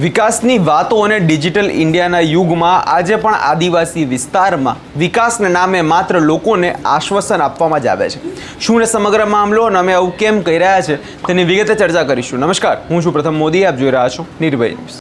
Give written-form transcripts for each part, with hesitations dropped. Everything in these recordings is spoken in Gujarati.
વિકાસની વાતો અને ડિજિટલ ઇન્ડિયાના યુગમાં આજે પણ આદિવાસી વિસ્તારમાં વિકાસના નામે માત્ર લોકોને આશ્વાસન આપવામાં જ આવે છે। શું ને સમગ્ર મામલો અને અમે આવું કેમ કહી રહ્યા છે તેની વિગતે ચર્ચા કરીશું। નમસ્કાર, હું છું પ્રથમ મોદી, આપ જોઈ રહ્યા છો નિર્ભય ન્યૂઝ।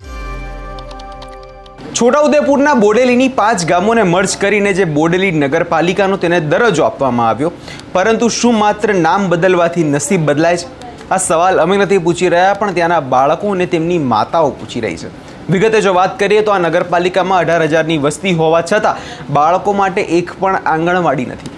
છોટાઉદેપુરના બોડેલીની 5 ગામોને મર્જ કરીને જે બોડેલી નગરપાલિકાનો તેને દરજ્જો આપવામાં આવ્યો, પરંતુ શું માત્ર નામ બદલવાથી નસીબ બદલાય છે? આ સવાલ અમે નથી પૂછી રહ્યા, પણ ત્યાંના બાળકો અને તેમની માતાઓ પૂછી રહી છે। વિગતે જો વાત કરીએ તો આ નગરપાલિકામાં 18,000ની વસ્તી હોવા છતાં બાળકો માટે એક પણ આંગણવાડી નથી।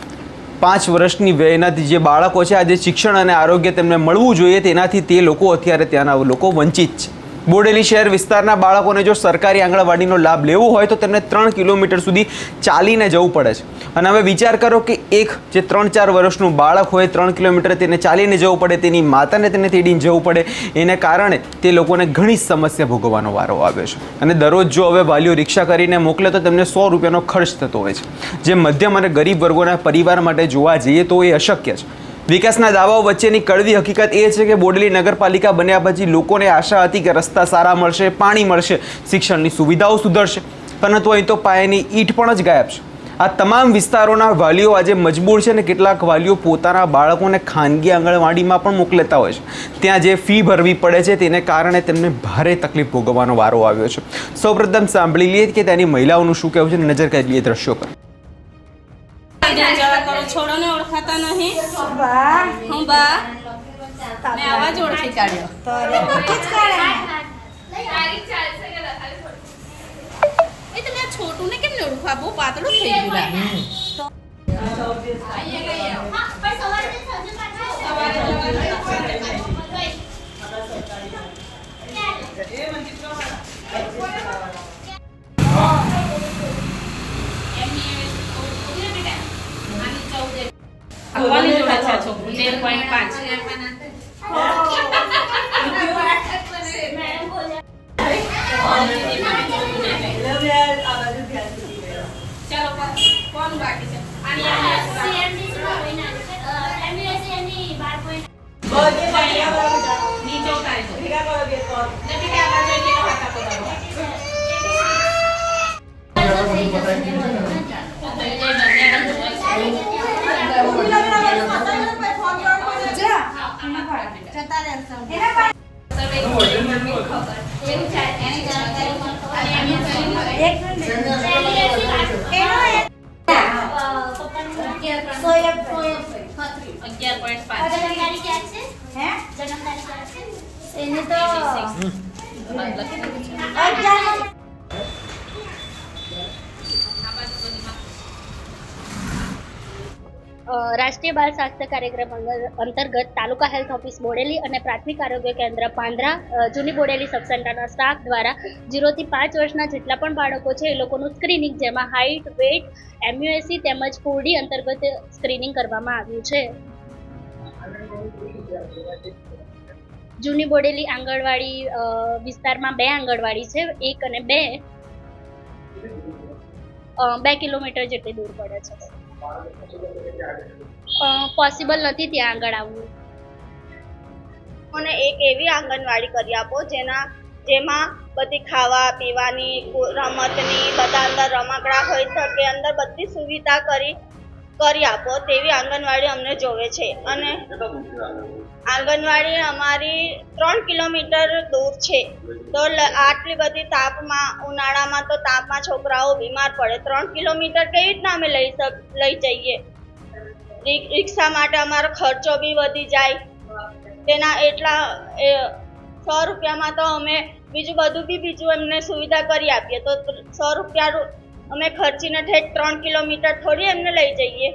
5 વર્ષની વયના જે બાળકો છે, આજે શિક્ષણ અને આરોગ્ય તેમને મળવું જોઈએ, તેનાથી તે લોકો અત્યારે ત્યાંના લોકો વંચિત છે। બોડેલી શહેર વિસ્તારના બાળકોને જો સરકારી આંગણવાડીનો લાભ લેવો હોય તો તેમને 3 કિલોમીટર સુધી ચાલીને જવું પડે છે। અને હવે વિચાર કરો કે એક જે 3-4 વર્ષનું બાળક હોય, 3 કિલોમીટર તેને ચાલીને જવું પડે, તેની માતાને તેને તેડીને જવું પડે, એને કારણે તે લોકોને ઘણી સમસ્યા ભોગવવાનો વારો આવે છે। અને દરરોજ જો હવે વાલીઓ રિક્ષા કરીને મોકલે તો તેમને 100 રૂપિયાનો ખર્ચ થતો હોય છે, જે મધ્યમ અને ગરીબ વર્ગોના પરિવાર માટે જોવા જઈએ તો એ અશક્ય છે। વિકાસના દાવાઓ વચ્ચેની કડવી હકીકત એ છે કે બોડેલી નગરપાલિકા બન્યા પછી લોકોને આશા હતી કે રસ્તા સારા મળશે, પાણી મળશે, શિક્ષણની સુવિધાઓ સુધરશે, પરંતુ અહીં તો પાયાની ઈંટ પણ જ ગાયબ છે। આ તમામ વિસ્તારોના વાલીઓ આજે મજબૂર છે અને કેટલાક વાલીઓ પોતાના બાળકોને ખાનગી આંગણવાડીમાં પણ મોકલેતા હોય છે। ત્યાં જે ફી ભરવી પડે છે તેને કારણે તેમને ભારે તકલીફ ભોગવવાનો વારો આવ્યો છે। સૌપ્રથમ સાંભળી લઈએ કે ત્યાંની મહિલાઓનું શું કહેવું છે, નજર કરી લઈએ દ્રશ્યો પર। છોડો ને ઓળખાતા નહીં। હું બા મેં આવાજ ઓળખી કાઢ્યો એ તમે આ છોટું ને કેમ ને ઓળખવા? બહુ પાતળું થઈ ગયું અગવાની જોડે છે છોકરું 13.5 ચાલો કોણ બાકી છે? નીચે ઉતારી રાષ્ટ્રીય બાળ સ્વાસ્થ્ય કાર્યક્રમ અંતર્ગત તાલુકા હેલ્થ ઓફિસ બોડેલી અને પ્રાથમિક આરોગ્ય કેન્દ્ર પાંદરા જૂની બોડેલી સબ સેન્ટરના સ્ટાફ દ્વારા 0 થી 5 વર્ષના જેટલા પણ બાળકો છે એ લોકોનું સ્ક્રીનિંગ, જેમાં હાઇટ, વેઇટ, MUSC તેમજ 4D અંતર્ગત સ્ક્રીનિંગ કરવામાં આવ્યું છે। જૂની બોડેલી આંગણવાડી વિસ્તારમાં 2 આંગણવાડી છે, 1 અને 2 કિલોમીટર જેટલી દૂર પડે છે। પોસિબલ નથી ત્યાં આગળ આવવું। અને એક એવી આંગણવાડી કરી આપો જેમાં બધી ખાવા પીવાની, રમતની, બધા અંદર રમકડા હોઈ શકે, અંદર બધી સુવિધા કરી આપો તેવી આંગણવાડી અમને જોવે છે। અને આંગણવાડી અમારી 3 કિલોમીટર દૂર છે, તો આટલી બધી તાપમાં, ઉનાળામાં તો તાપમાં છોકરાઓ બીમાર પડે, 3 કિલોમીટર કેવી રીતના અમે લઈ જઈએ? રિક્ષા માટે અમારો ખર્ચો બી વધી જાય, તેના એટલા 100 રૂપિયામાં તો અમે બીજું એમને સુવિધા કરી આપીએ, તો 100 રૂપિયા અમે ખર્ચીને ઠેઠ 3 કિલોમીટર થોડી એમને લઈ જઈએ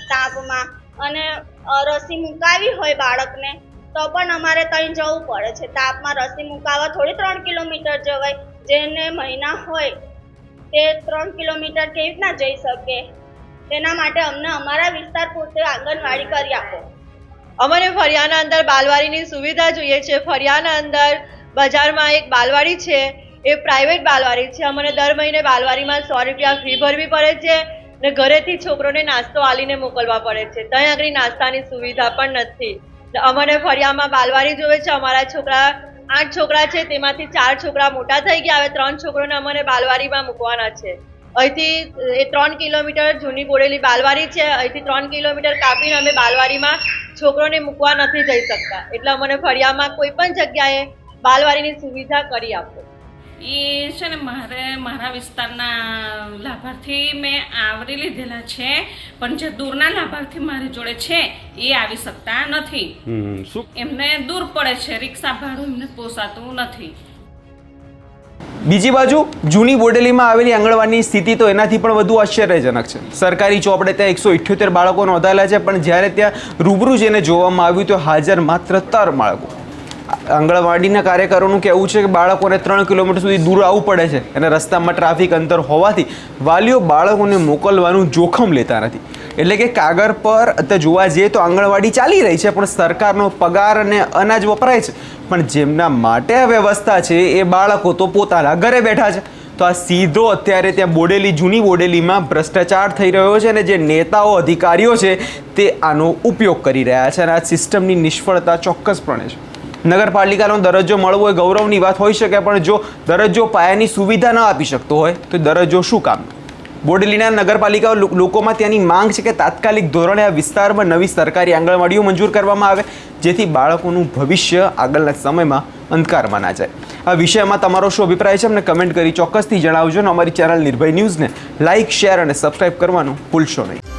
તાપમાં। અને રસી મુકાવી હોય બાળકને તો પણ અમારે ત્યાં જવું પડે છે તાપમાં। રસી મુકાવવા થોડી 3 કિલોમીટર જવાય, જેને મહિના હોય તે 3 કિલોમીટર કેવી રીતના જઈ શકે? તેના માટે અમને અમારા વિસ્તાર પૂરતી આંગણવાડી કરી આપો। અમને ફરિયાના અંદર બાલવાડીની સુવિધા જોઈએ છે। ફરિયાના અંદર બજારમાં એક બાલવાડી છે, એ પ્રાઇવેટ બાલવાડી છે। અમને દર મહિને બાલવાડીમાં 100 રૂપિયા ફી ભરવી પડે છે ને ઘરેથી છોકરોને નાસ્તો આલીને મોકલવા પડે છે। ત્યાં આગળ નાસ્તાની સુવિધા પણ નથી। અમને ફરિયામાં બાલવાડી જોવે છે, અમારા છોકરા 8 છોકરા છે તેમાંથી 4 છોકરા મોટા થઈ ગયા, હવે 3 છોકરોને અમને બાલવાડીમાં મૂકવાના છે. અહીંથી એ 3 કિલોમીટર જૂની બોડેલી બાલવાડી છે, અહીંથી 3 કિલોમીટર કાપીને અમે બાલવાડીમાં છોકરોને મૂકવા નથી જઈ શકતા, એટલે અમને ફળિયામાં કોઈ પણ જગ્યાએ બાલવાડીની સુવિધા કરી આપો. એ છે ને મારા વિસ્તારના લાભાર્થી મેં આવરી લીધેલા છે, પણ જે દૂરના લાભાર્થી મારી જોડે છે એ આવી શકતા નથી. એમને દૂર પડે છે, રિક્ષા ભાડું એમને પોસાતું નથી. બીજી બાજુ જૂની બોડેલીમાં આવેલી આંગણવાડીની સ્થિતિ તો એનાથી પણ વધુ આશ્ચર્યજનક છે. સરકારી ચોપડે ત્યાં 178 બાળકો નોંધાયેલા છે, પણ જ્યારે ત્યાં રૂબરૂ જઈને જોવામાં આવ્યું તો હાજર માત્ર 13 બાળકો. આંગણવાડીના કાર્યકરોનું કહેવું છે કે બાળકોને 3 કિલોમીટર સુધી દૂર આવવું પડે છે અને રસ્તામાં ટ્રાફિક અંતર હોવાથી વાલીઓ બાળકોને મોકલવાનું જોખમ લેતા નથી. એટલે કે કાગળ પર અત્યારે જોવા જઈએ તો આંગણવાડી ચાલી રહી છે, પણ સરકારનો પગાર અને અનાજ વપરાય છે, પણ જેમના માટે આ વ્યવસ્થા છે એ બાળકો તો પોતાના ઘરે બેઠા છે. તો આ સીધો અત્યારે ત્યાં બોડેલી જૂની બોડેલીમાં ભ્રષ્ટાચાર થઈ રહ્યો છે અને જે નેતાઓ અધિકારીઓ છે તે આનો ઉપયોગ કરી રહ્યા છે અને આ સિસ્ટમની નિષ્ફળતા ચોક્કસપણે છે. નગરપાલિકાનો દરજ્જો મળવો એ ગૌરવની વાત હોઈ શકે, પણ જો દરજ્જો પાયાની સુવિધા ન આપી શકતો હોય તો દરજ્જો શું કામ? બોડેલીના નગરપાલિકા લોકોમાં ત્યાંની માંગ છે કે તાત્કાલિક ધોરણે આ વિસ્તારમાં નવી સરકારી આંગણવાડીઓ મંજૂર કરવામાં આવે, જેથી બાળકોનું ભવિષ્ય આગળના સમયમાં અંધકારમાં ના જાય. આ વિષયમાં તમારો શું અભિપ્રાય છે અમને કમેન્ટ કરી ચોક્કસથી જણાવજો અને અમારી ચેનલ નિર્ભય ન્યૂઝને લાઇક, શેર અને સબસ્ક્રાઇબ કરવાનું ભૂલશો નહીં.